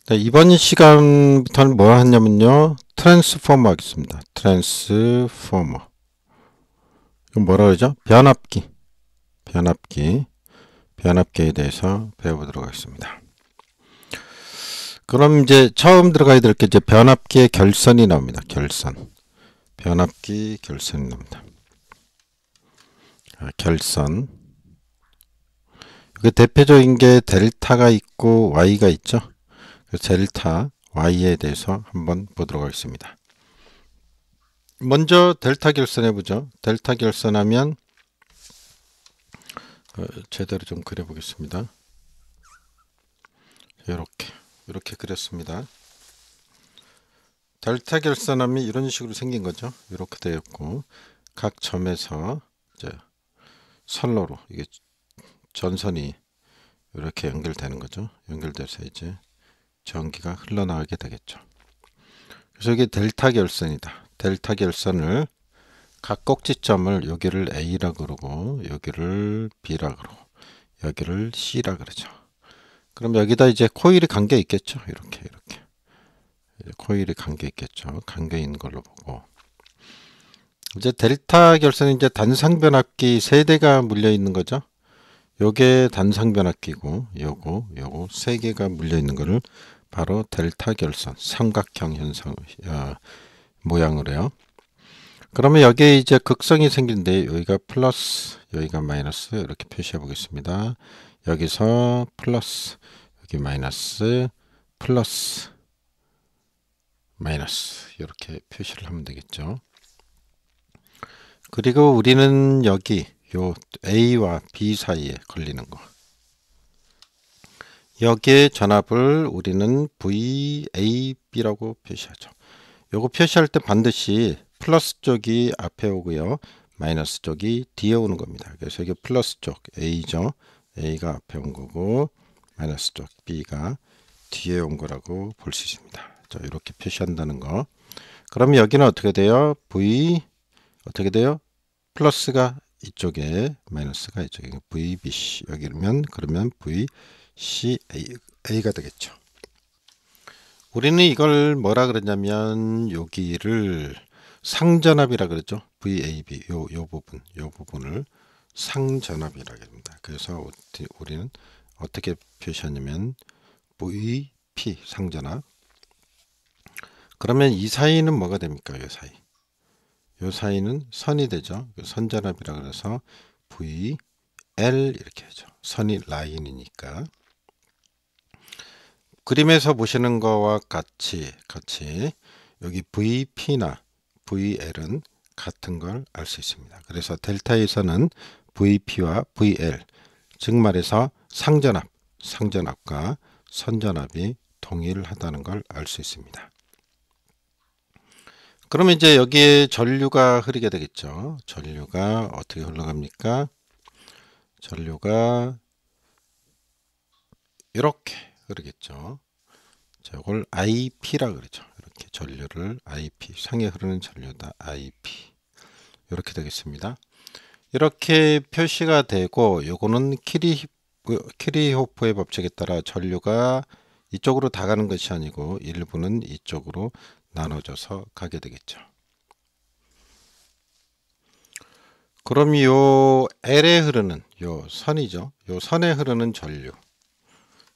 네, 이번 시간부터는 뭐 하냐면요. 트랜스포머 하겠습니다. 트랜스포머. 이건 뭐라 그러죠? 변압기. 변압기. 변압기에 대해서 배워보도록 하겠습니다. 그럼 이제 처음 들어가야 될 게 이제 변압기의 결선이 나옵니다. 결선. 변압기 결선이 나옵니다. 결선. 그 대표적인 게 델타가 있고 Y가 있죠. 델타 Y에 대해서 한번 보도록 하겠습니다. 먼저 델타 결선 해보죠. 델타 결선하면 제대로 좀 그려보겠습니다. 이렇게 그렸습니다. 델타 결선하면 이런 식으로 생긴 거죠. 이렇게 되어 있고 각 점에서 이제 선로로 이게 전선이 이렇게 연결되는 거죠. 연결돼서 이제 전기가 흘러나가게 되겠죠. 그래서 이게 델타 결선이다. 델타 결선을 각 꼭지점을 여기를 A라 그러고 여기를 B라 그러고 여기를 C라 그러죠. 그럼 여기다 이제 코일이 감겨 있겠죠. 이렇게 코일이 감겨 있겠죠. 감겨 있는 걸로 보고 이제 델타 결선은 이제 단상 변압기 세 대가 물려 있는 거죠. 요게 단상 변압기고 요거 세 개가 물려 있는 거를 바로 델타 결선 삼각형 현상 모양으로 해요. 그러면 여기에 이제 극성이 생기는데 여기가 플러스 여기가 마이너스 이렇게 표시해 보겠습니다. 여기서 플러스 여기 마이너스 플러스 마이너스 이렇게 표시를 하면 되겠죠. 그리고 우리는 여기 요 A와 B 사이에 걸리는 거 여기에 전압을 우리는 VAB라고 표시하죠. 요거 표시할 때 반드시 플러스 쪽이 앞에 오고요. 마이너스 쪽이 뒤에 오는 겁니다. 그래서 이게 플러스 쪽 A죠. A가 앞에 온 거고 마이너스 쪽 B가 뒤에 온 거라고 볼 수 있습니다. 자, 이렇게 표시한다는 거. 그럼 여기는 어떻게 돼요? V 어떻게 돼요? 플러스가 이쪽에 마이너스가 이쪽에 VBC 여기면 그러면 VCA가 되겠죠. 우리는 이걸 뭐라 그러냐면 여기를 상전압이라 그러죠. VAB 요 부분을 상전압이라고 합니다. 그래서 우리는 어떻게 표시하냐면 VP 상전압. 그러면 이 사이는 뭐가 됩니까? 이 사이. 요 사이는 선이 되죠. 선전압이라 그래서 VL 이렇게 하죠. 선이 라인이니까. 그림에서 보시는 거와 같이 여기 VP나 VL은 같은 걸 알 수 있습니다. 그래서 델타에서는 VP와 VL 즉 말해서 상전압과 선전압이 동일하다는 걸 알 수 있습니다. 그러면 이제 여기에 전류가 흐르게 되겠죠. 전류가 어떻게 흘러갑니까? 전류가 이렇게 흐르겠죠. 자, 이걸 IP라 그러죠. 이렇게 전류를 IP, 상에 흐르는 전류다. IP. 이렇게 되겠습니다. 이렇게 표시가 되고 요거는 키리호프의 법칙에 따라 전류가 이쪽으로 다 가는 것이 아니고 일부는 이쪽으로 나눠져서 가게 되겠죠. 그럼 요 L에 흐르는 요 선이죠. 요 선에 흐르는 전류.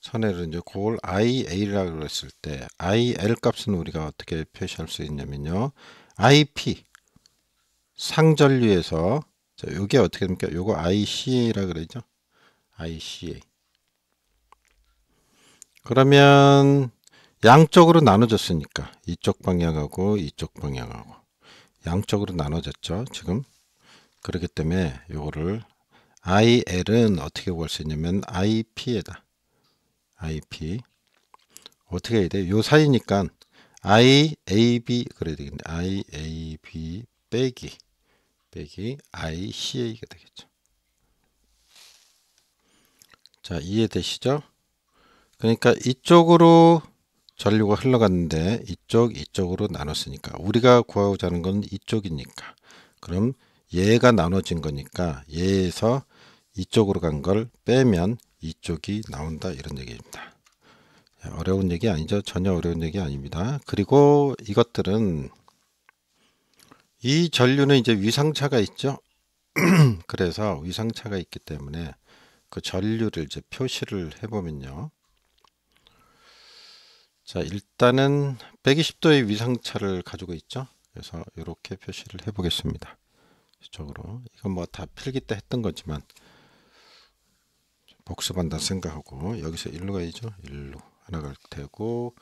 선에 흐르는 이제 그걸 IA라고 그랬을 때 IL 값은 우리가 어떻게 표시할 수 있냐면요. IP 상전류에서 자, 요게 어떻게 됩니까? 요거 ICA라 그러죠. ICA. 그러면 양쪽으로 나눠졌으니까 이쪽 방향하고 이쪽 방향하고 양쪽으로 나눠졌죠. 지금 그렇기 때문에 요거를 IL은 어떻게 구할 수 있냐면 IP에다 IP 어떻게 해야 돼요? 요 사이니까 IAB 그래야 되겠네. IAB 빼기 ICA가 되겠죠. 자, 이해되시죠? 그러니까 이쪽으로 전류가 흘러갔는데 이쪽으로 나눴으니까 우리가 구하고자 하는 건 이쪽이니까 그럼 얘가 나눠진 거니까 얘에서 이쪽으로 간 걸 빼면 이쪽이 나온다 이런 얘기입니다. 어려운 얘기 아니죠. 전혀 어려운 얘기 아닙니다. 그리고 이것들은 이 전류는 이제 위상차가 있죠. 그래서 위상차가 있기 때문에 그 전류를 이제 표시를 해보면요. 자, 일단은 120도의 위상차를 가지고 있죠. 그래서 이렇게 표시를 해 보겠습니다. 이쪽으로. 이건 뭐 다 필기 때 했던 거지만 복습한다 생각하고 여기서 일로 가야죠. 일로 하나 갈 테고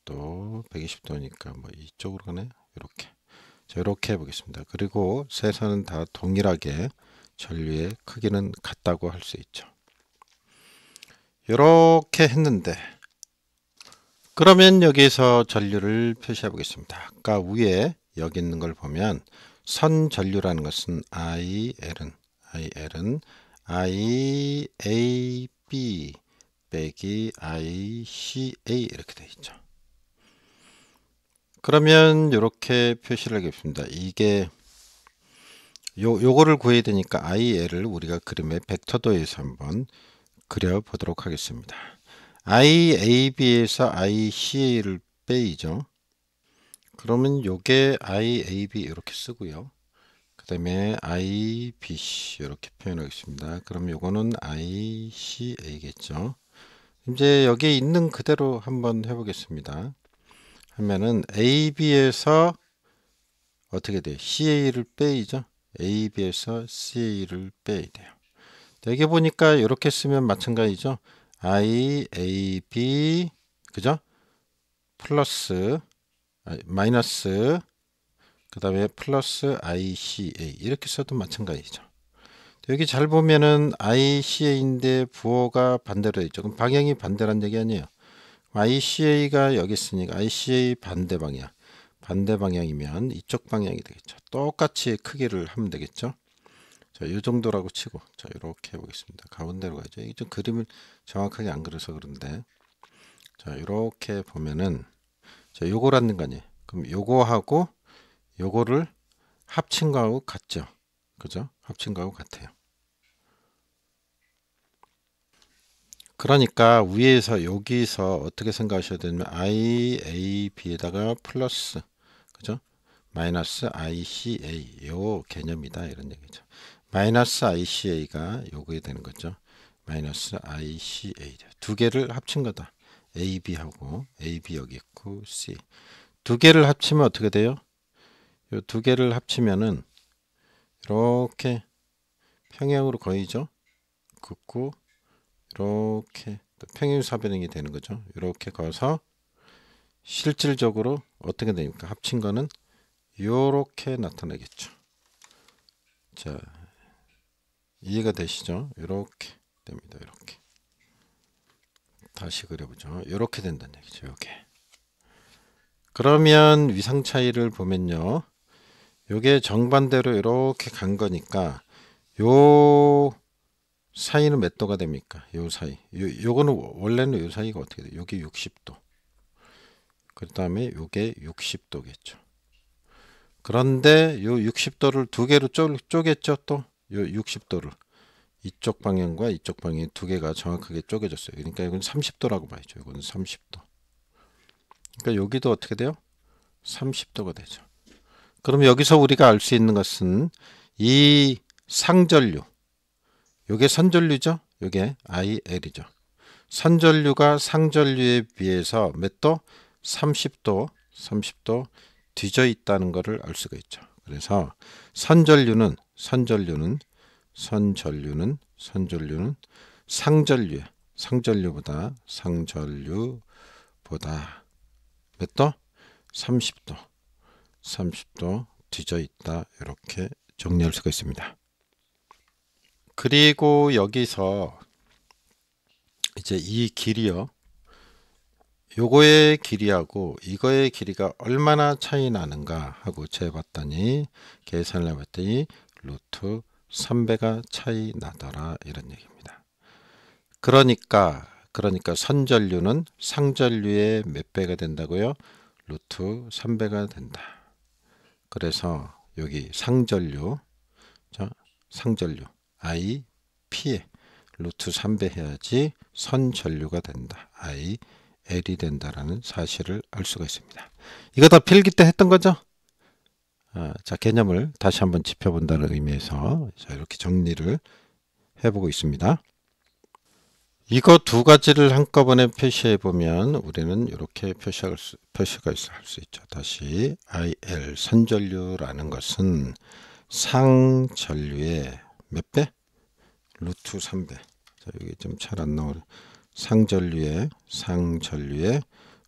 또 120도니까 뭐 이쪽으로 가네. 이렇게. 자, 이렇게 해 보겠습니다. 그리고 세 선은 다 동일하게 전류의 크기는 같다고 할 수 있죠. 이렇게 했는데 그러면 여기서 전류를 표시해 보겠습니다. 아까 위에 여기 있는 걸 보면 선 전류라는 것은 IL은 IAB 빼기 ICA 이렇게 되어 있죠. 그러면 이렇게 표시를 하겠습니다. 이게 요거를 구해야 되니까 IL을 우리가 그림의 벡터도에서 한번 그려 보도록 하겠습니다. IAB에서 ICA를 빼이죠. 그러면 요게 IAB 이렇게 쓰고요. 그 다음에 IBC 이렇게 표현하겠습니다. 그럼 요거는 ICA겠죠. 이제 여기 있는 그대로 한번 해보겠습니다. 하면은 AB에서 어떻게 돼요? CA를 빼이죠. AB에서 CA를 빼야 돼요. 여기 보니까 이렇게 쓰면 마찬가지죠. IAB 그죠? 플러스 마이너스 그 다음에 플러스 ICA 이렇게 써도 마찬가지죠. 여기 잘 보면은 ICA인데 부호가 반대로 있죠. 그럼 방향이 반대란 얘기 아니에요. ICA가 여기 있으니까 ICA 반대 방향. 반대 방향이면 이쪽 방향이 되겠죠. 똑같이 크기를 하면 되겠죠. 자, 이 정도라고 치고 자, 이렇게 해보겠습니다. 가운데로 가죠. 이게 좀 그림을 정확하게 안 그려서 그런데 자, 이렇게 보면은 자, 요거라는 거 아니에요. 그럼 요거하고 요거를 합친 거하고 같죠. 그죠? 합친 거하고 같아요. 그러니까 위에서 여기서 어떻게 생각하셔야 되냐면 IAB에다가 플러스 그죠? 마이너스 ICA 요 개념이다 이런 얘기죠. 마이너스 ICA가 요거에 되는 거죠. 마이너스 ICA 두 개를 합친 거다. AB하고 AB 여기 있고 C 두 개를 합치면 어떻게 돼요? 요 두 개를 합치면은 이렇게 평행으로 거의죠. 긋고 이렇게 평행사변형이 되는 거죠. 이렇게 가서 실질적으로 어떻게 됩니까? 합친 거는 이렇게 나타나겠죠. 자, 이해가 되시죠? 이렇게 됩니다. 이렇게 다시 그려보죠. 이렇게 된다는 얘기죠. 이게 그러면 위상 차이를 보면요. 요게 정반대로 이렇게 간 거니까 요 사이는 몇 도가 됩니까? 요 사이. 요거는 원래는 요 사이가 어떻게 돼요? 요게 60도. 그 다음에 요게 60도겠죠. 그런데 요 60도를 두 개로 쪼갰죠. 또 요 60도를 이쪽 방향과 이쪽 방향 두 개가 정확하게 쪼개졌어요. 그러니까 이건 30도라고 봐야죠. 이건 30도. 그러니까 여기도 어떻게 돼요? 30도가 되죠. 그럼 여기서 우리가 알 수 있는 것은 이 상전류 요게 선전류죠. 요게 IL이죠. 선전류가 상전류에 비해서 몇 도? 30도 뒤져 있다는 것을 알 수가 있죠. 그래서 선전류는 상전류보다 몇 도? 30도 뒤져 있다. 이렇게 정리할 수가 있습니다. 그리고 여기서 이제 이 길이요. 요거의 길이하고 이거의 길이가 얼마나 차이 나는가 하고 재봤더니 계산을 해봤더니 루트 3배가 차이 나더라 이런 얘기입니다. 그러니까 선전류는 상전류의 몇 배가 된다고요? 루트 3배가 된다. 그래서 여기 상전류 IP에 루트 3배 해야지 선전류가 된다. L이 된다라는 사실을 알 수가 있습니다. 이거 다 필기 때 했던 거죠? 자, 개념을 다시 한번 짚어본다는 의미에서 자, 이렇게 정리를 해보고 있습니다. 이거 두 가지를 한꺼번에 표시해 보면 우리는 이렇게 표시가 할 수 있죠. 다시 IL 선전류라는 것은 상전류의 몇 배? 루트 3배. 자, 여기 좀 잘 안 나오네. 상전류의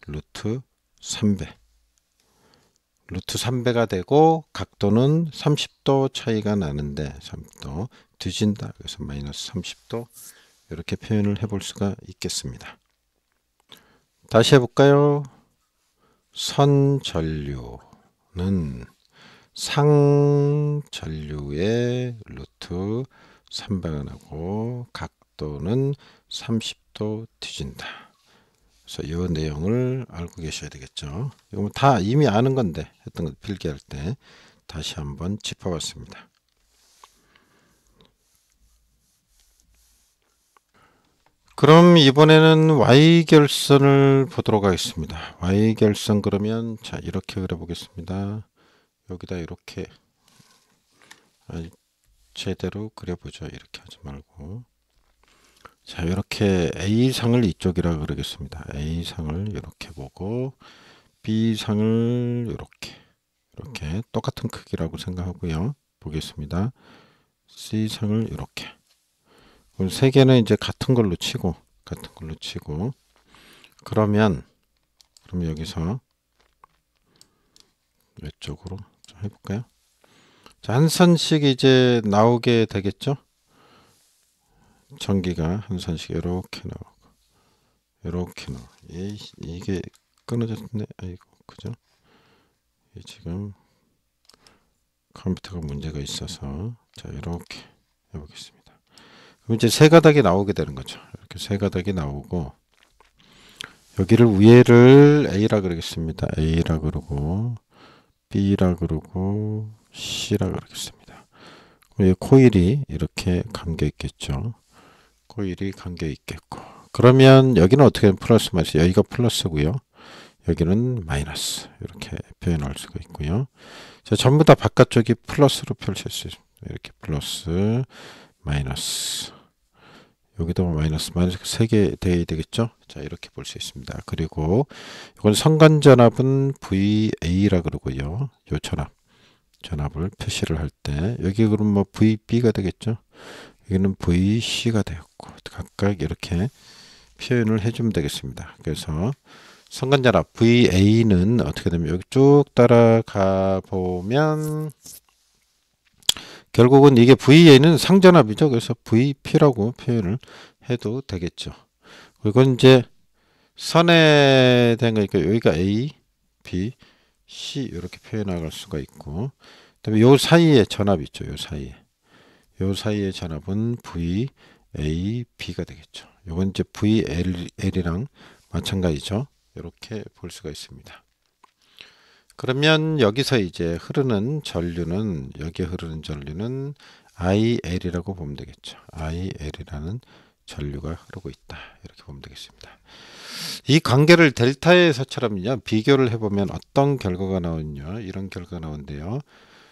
루트 3배. 루트 3배가 되고 각도는 30도 차이가 나는데 30도 뒤진다. 그래서 마이너스 30도 이렇게 표현을 해볼 수가 있겠습니다. 다시 해볼까요? 선전류는 상전류의 루트 3배가 나고 각도는 30도 뒤진다. 그래서 이 내용을 알고 계셔야 되겠죠. 이건 다 이미 아는 건데 했던 것 필기할 때 다시 한번 짚어봤습니다. 그럼 이번에는 Y결선을 보도록 하겠습니다. Y결선 그러면 자 이렇게 그려보겠습니다. 여기다 이렇게 제대로 그려보죠. 이렇게 하지 말고 자 이렇게 A상을 이쪽이라 그러겠습니다. A상을 이렇게 보고 B상을 이렇게 똑같은 크기라고 생각하고요. 보겠습니다. C상을 이렇게 세 개는 이제 같은 걸로 치고 그러면 여기서 이쪽으로 좀 해볼까요? 자, 한 선씩 이제 나오게 되겠죠? 전기가 한 선씩 이렇게 나오고 이게 끊어졌네. 아이고 그죠? 지금 컴퓨터가 문제가 있어서 자 이렇게 해보겠습니다. 그럼 이제 세 가닥이 나오게 되는 거죠. 이렇게 세 가닥이 나오고 여기를 위에를 A라 그러겠습니다. A라 그러고 B라 그러고 C라 그러겠습니다. 코일이 이렇게 감겨 있겠죠. 코일이 감겨 있겠고 그러면 여기는 어떻게 플러스 마이너스 여기가 플러스고요. 여기는 마이너스 이렇게 표현할 수가 있고요. 자, 전부 다 바깥쪽이 플러스로 펼칠 수 있습니다. 이렇게 플러스 마이너스 여기도 마이너스 3개 돼야 되겠죠. 자 이렇게 볼 수 있습니다. 그리고 이건 선간전압은 VA라 그러고요. 요 전압을 표시를 할 때 여기 그럼 뭐 VB가 되겠죠. 여기는 VC가 되었고 각각 이렇게 표현을 해주면 되겠습니다. 그래서 선간전압 VA는 어떻게 되면 여기 쭉 따라가 보면 결국은 이게 VA는 상전압이죠. 그래서 VP라고 표현을 해도 되겠죠. 이건 이제 선에 된 거니까 여기가 A, B, C 이렇게 표현할 수가 있고 그다음에 요 사이에 전압이 있죠. 요 사이에 전압은 VAB가 되겠죠. 요건 이제 VL이랑 마찬가지죠. 이렇게 볼 수가 있습니다. 그러면 여기서 이제 흐르는 전류는 IL이라고 보면 되겠죠. IL이라는 전류가 흐르고 있다. 이렇게 보면 되겠습니다. 이 관계를 델타에서처럼요. 비교를 해보면 어떤 결과가 나오냐 이런 결과가 나오는데요.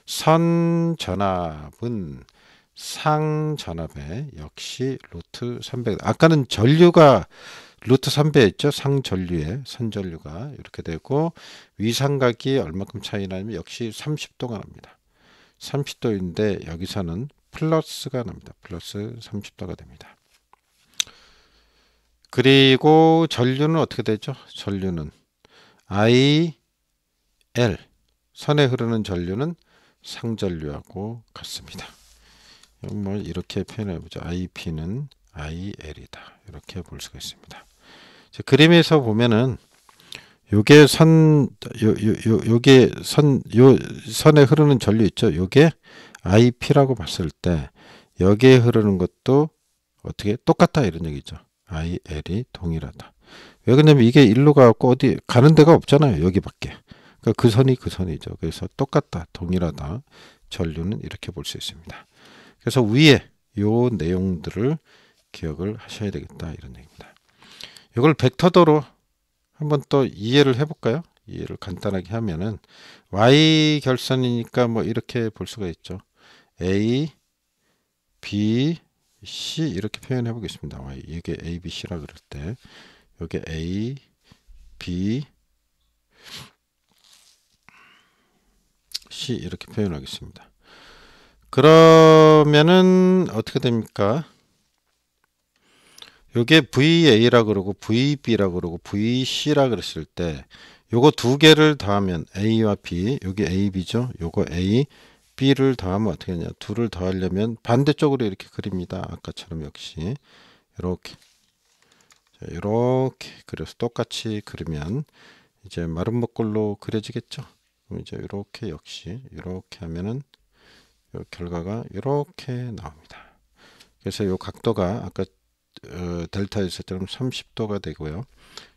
선전압은 상전압에 역시 루트 300 아까는 전류가 루트 3배였죠. 상전류에 선전류가 이렇게 되고 위상각이 얼마큼 차이 나냐면 역시 30도가 납니다. 30도인데 여기서는 플러스가 납니다. 플러스 30도가 됩니다. 그리고 전류는 어떻게 되죠? 전류는 IL 선에 흐르는 전류는 상전류하고 같습니다. 뭐 이렇게 표현해 보죠. IP는 IL이다. 이렇게 볼 수가 있습니다. 그림에서 보면은 요게 선에 흐르는 전류 있죠. 요게 IP라고 봤을 때 여기에 흐르는 것도 어떻게 똑같다 이런 얘기죠. IL이 동일하다. 왜 그러냐면 이게 일로 가고 어디 가는 데가 없잖아요. 여기밖에. 그러니까 그 선이죠. 그래서 똑같다, 동일하다. 전류는 이렇게 볼 수 있습니다. 그래서 위에 요 내용들을 기억을 하셔야 되겠다 이런 얘기입니다. 이걸 벡터도로 한번 또 이해를 해볼까요? 이해를 간단하게 하면은 y 결선이니까 뭐 이렇게 볼 수가 있죠. a, b, c 이렇게 표현해 보겠습니다. y 이게 a, b, c라 그럴 때 여기 a, b, c 이렇게 표현하겠습니다. 그러면은 어떻게 됩니까? 요게 VA라 그러고 VB라 그러고 VC라 그랬을 때 요거 두 개를 더하면 A와 B, 여기 A, B죠. 요거 A, B를 더하면 어떻게 되냐? 둘을 더하려면 반대쪽으로 이렇게 그립니다. 아까처럼 역시 이렇게 이렇게 그래서 똑같이 그리면 이제 마른 목골로 그려지겠죠. 그럼 이제 이렇게 역시 이렇게 하면은 요 결과가 이렇게 나옵니다. 그래서 요 각도가 아까 델타에서처럼 30도가 되고요.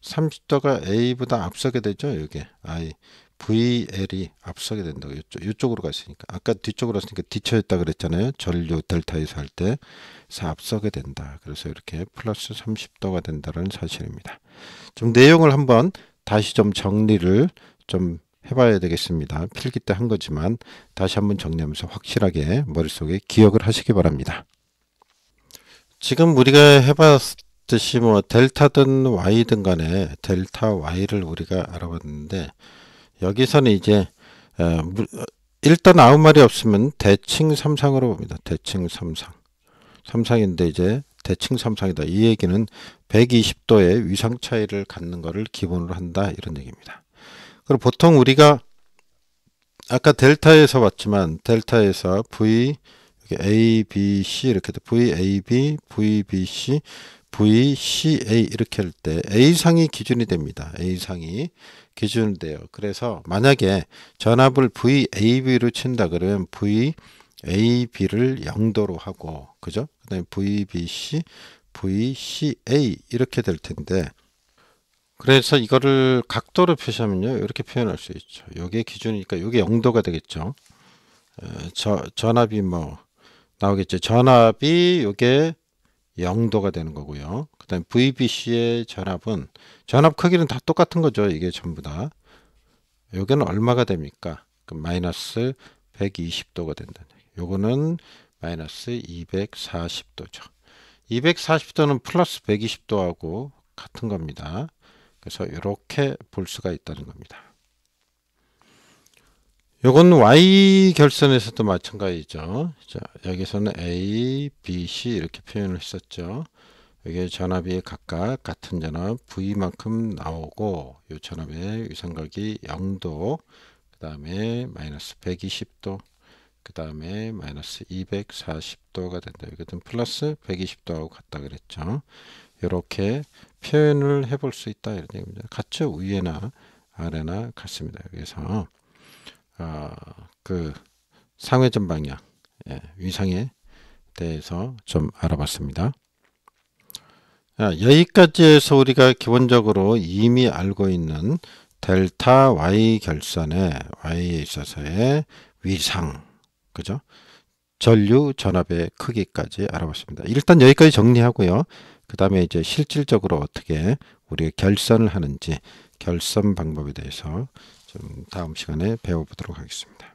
30도가 A보다 앞서게 되죠. 여기 I, VL이 앞서게 된다고. 이쪽으로 갔으니까. 아까 뒤쪽으로 갔으니까 뒤쳐있다 그랬잖아요. 전류 델타에서 할 때. 그래서 앞서게 된다. 그래서 이렇게 플러스 30도가 된다는 사실입니다. 좀 내용을 한번 다시 좀 정리를 좀 해봐야 되겠습니다. 필기 때 한 거지만 다시 한번 정리하면서 확실하게 머릿속에 기억을 하시기 바랍니다. 지금 우리가 해봤듯이 뭐 델타든 y든 간에 델타 y를 우리가 알아봤는데 여기서는 이제 일단 아무 말이 없으면 대칭 삼상으로 봅니다. 대칭 삼상. 삼상인데 이제 대칭 삼상이다. 이 얘기는 120도의 위상 차이를 갖는 것을 기본으로 한다. 이런 얘기입니다. 그리고 보통 우리가 아까 델타에서 봤지만 델타에서 V A, B, C 이렇게 돼. V, A, B, V, B, C, V, C, A 이렇게 할 때 A상이 기준이 됩니다. A상이 기준이 돼요. 그래서 만약에 전압을 V, A, B로 친다 그러면 V, A, B를 0도로 하고 그죠? 그다음에 V, B, C, V, C, A 이렇게 될 텐데 그래서 이거를 각도로 표시하면요. 이렇게 표현할 수 있죠. 요게 기준이니까 요게 0도가 되겠죠. 전압이 뭐 나오겠죠. 전압이 요게 0도가 되는 거고요. 그 다음에 VBC의 전압은 전압 크기는 다 똑같은 거죠. 이게 전부 다. 요게는 얼마가 됩니까? 그럼 마이너스 120도가 된다는 얘기예요. 요거는 마이너스 240도죠. 240도는 플러스 120도하고 같은 겁니다. 그래서 이렇게 볼 수가 있다는 겁니다. 요건 Y 결선에서도 마찬가지죠. 자, 여기서는 A, B, C 이렇게 표현을 했었죠. 여기 전압이 각각 같은 전압 V만큼 나오고 이 전압의 위상각이 0도, 그 다음에 마이너스 120도, 그 다음에 마이너스 240도가 된다. 이것은 플러스 120도하고 같다 그랬죠. 이렇게 표현을 해볼 수 있다 이런 얘기입니다. 같죠? 위에나 아래나 같습니다. 그래서 그 상회전 방향, 위상에 대해서 좀 알아봤습니다. 여기까지 해서 우리가 기본적으로 이미 알고 있는 델타 Y 결선의 Y에 있어서의 위상, 그죠? 전류 전압의 크기까지 알아봤습니다. 일단 여기까지 정리하고요. 그 다음에 이제 실질적으로 어떻게 우리가 결선을 하는지 결선 방법에 대해서 좀 다음 시간에 배워보도록 하겠습니다.